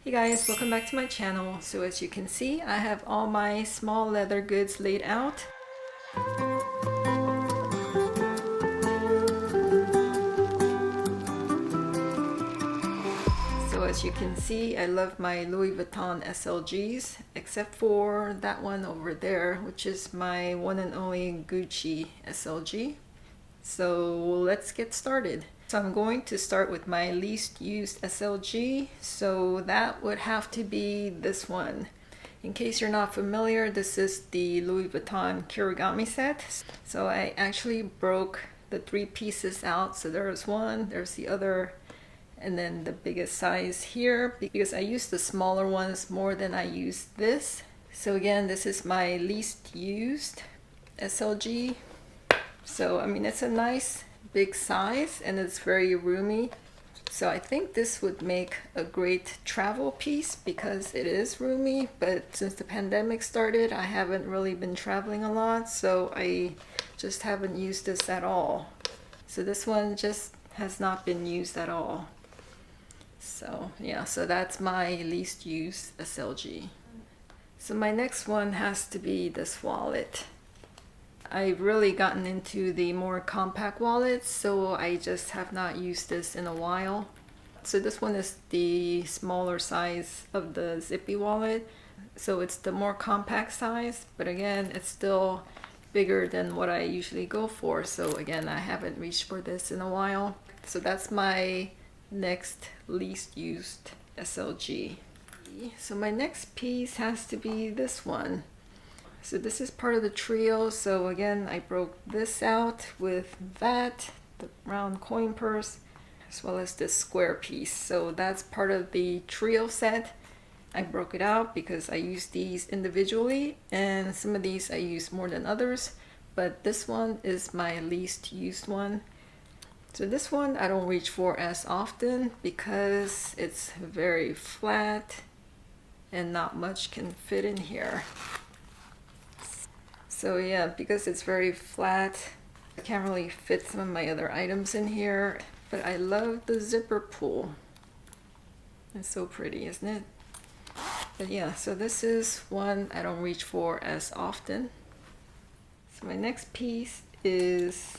Hey guys, welcome back to my channel. So as you can see, I have all my small leather goods laid out. So as you can see, I love my Louis Vuitton SLGs, except for that one over there, which is my one and only Gucci SLG. So let's get started. So I'm going to start with my least used SLG. So that would have to be this one. In case you're not familiar, this is the Louis Vuitton Kirigami set. So I actually broke the three pieces out. So there's one, there's the other, and then the biggest size here, because I used the smaller ones more than I used this. So again, this is my least used SLG. So I mean, it's a nice big size and it's very roomy. So I think this would make a great travel piece because it is roomy, but since the pandemic started, I haven't really been traveling a lot, so I just haven't used this at all. So this one just has not been used at all. So yeah, so that's my least used SLG. So my next one has to be this wallet. I've really gotten into the more compact wallets, so I just have not used this in a while. So this one is the smaller size of the zippy wallet. So it's the more compact size, but again, it's still bigger than what I usually go for. So again, I haven't reached for this in a while. So that's my next least used SLG. So my next piece has to be this one. So this is part of the trio. So again, I broke this out with that, the round coin purse, as well as this square piece. So that's part of the trio set. I broke it out because I use these individually, and some of these I use more than others, but this one is my least used one. So this one I don't reach for as often because it's very flat and not much can fit in here. So yeah, because it's very flat, I can't really fit some of my other items in here, but I love the zipper pull. It's so pretty, isn't it? But yeah, so this is one I don't reach for as often. So my next piece is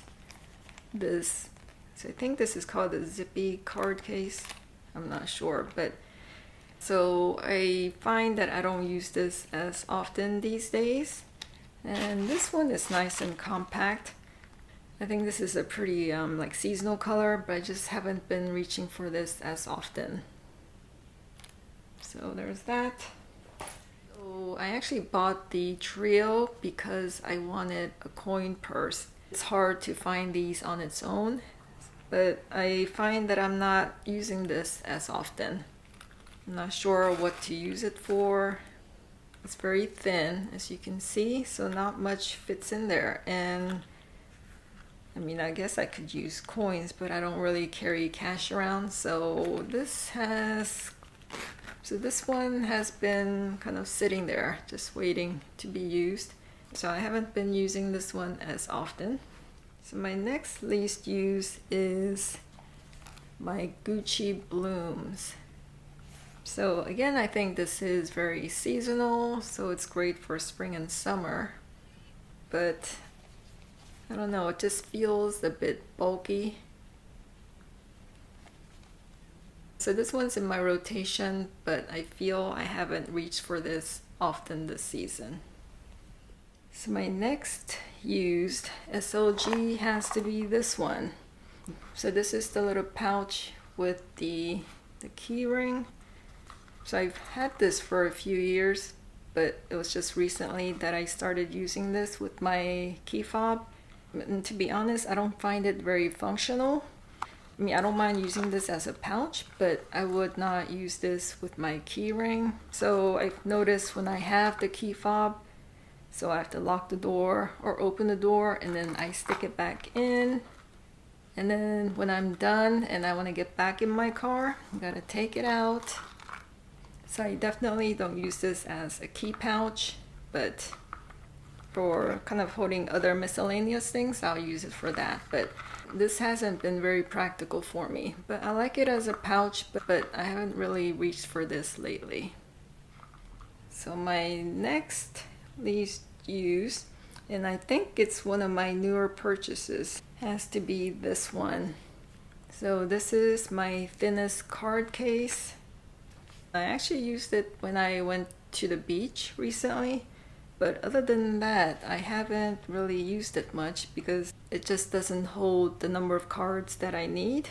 this. So I think this is called the zippy card case. I'm not sure, but so I find that I don't use this as often these days. And this one is nice and compact. I think this is a pretty like seasonal color, but I just haven't been reaching for this as often. So there's that. So I actually bought the trio because I wanted a coin purse. It's hard to find these on its own, but I find that I'm not using this as often. I'm not sure what to use it for. It's very thin, as you can see, so not much fits in there. And I mean, I guess I could use coins, but I don't really carry cash around. So this one has been kind of sitting there, just waiting to be used. So I haven't been using this one as often. So my next least used is my Gucci Blooms. So again, I think this is very seasonal, so it's great for spring and summer, but I don't know, it just feels a bit bulky. So this one's in my rotation, but I feel I haven't reached for this often this season. So my next used SLG has to be this one. So this is the little pouch with the key ring. So I've had this for a few years, but it was just recently that I started using this with my key fob. And to be honest, I don't find it very functional. I mean, I don't mind using this as a pouch, but I would not use this with my key ring. So I've noticed when I have the key fob, so I have to lock the door or open the door, and then I stick it back in. And then when I'm done and I want to get back in my car, I gotta take it out. So I definitely don't use this as a key pouch, but for kind of holding other miscellaneous things, I'll use it for that. But this hasn't been very practical for me. But I like it as a pouch, but I haven't really reached for this lately. So my next least used, and I think it's one of my newer purchases, has to be this one. So this is my thinnest card case. I actually used it when I went to the beach recently, but other than that, I haven't really used it much because it just doesn't hold the number of cards that I need.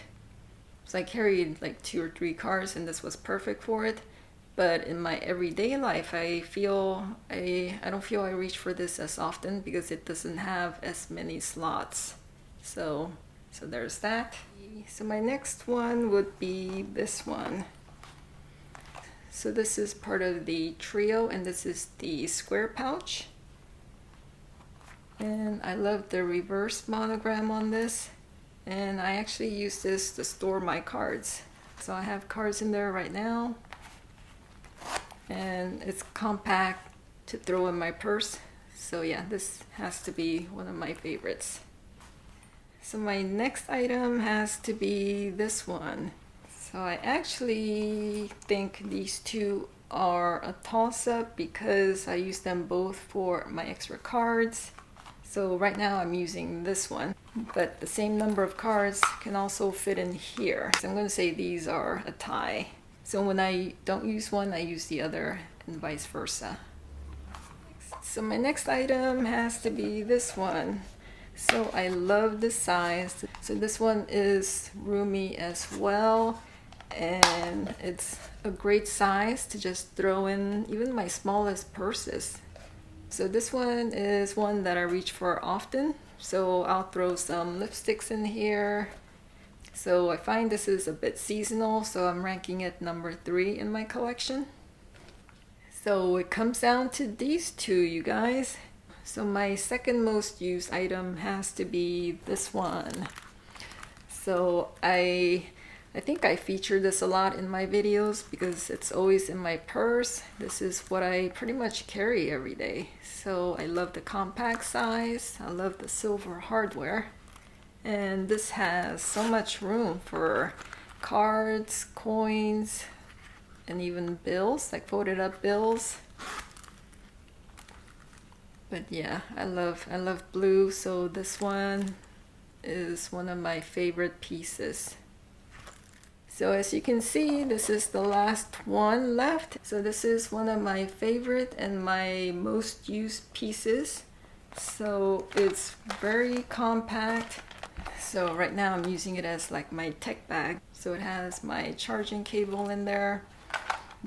So I carried like 2 or 3 cards and this was perfect for it. But in my everyday life, I don't feel I reach for this as often because it doesn't have as many slots. So there's that. So my next one would be this one. So this is part of the trio, and this is the square pouch. And I love the reverse monogram on this. And I actually use this to store my cards. So I have cards in there right now. And it's compact to throw in my purse. So yeah, this has to be one of my favorites. So my next item has to be this one. So I actually think these two are a toss-up because I use them both for my extra cards. So right now I'm using this one, but the same number of cards can also fit in here. So I'm going to say these are a tie. So when I don't use one, I use the other and vice versa. So my next item has to be this one. So I love this size. So this one is roomy as well, and it's a great size to just throw in even my smallest purses. So this one is one that I reach for often. So I'll throw some lipsticks in here. So I find this is a bit seasonal, so I'm ranking it number 3 in my collection. So it comes down to these two, you guys. So my second most used item has to be this one. So I think I feature this a lot in my videos because it's always in my purse. This is what I pretty much carry every day. So I love the compact size. I love the silver hardware. And this has so much room for cards, coins, and even bills, like folded up bills. But yeah, I love blue, so this one is one of my favorite pieces. So as you can see, this is the last one left. So this is one of my favorite and my most used pieces. So it's very compact. So right now I'm using it as like my tech bag. So it has my charging cable in there,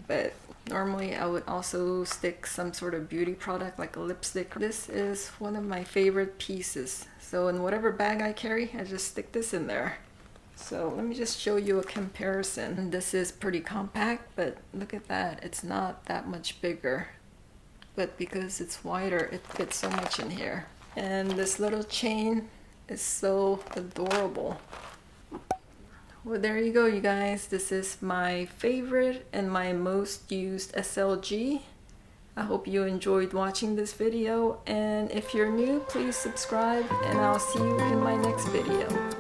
but normally I would also stick some sort of beauty product like a lipstick. This is one of my favorite pieces. So in whatever bag I carry, I just stick this in there. So let me just show you a comparison. This is pretty compact, but look at that. It's not that much bigger. But because it's wider, it fits so much in here. And this little chain is so adorable. Well, there you go, you guys. This is my favorite and my most used SLG. I hope you enjoyed watching this video, and if you're new, please subscribe, and I'll see you in my next video.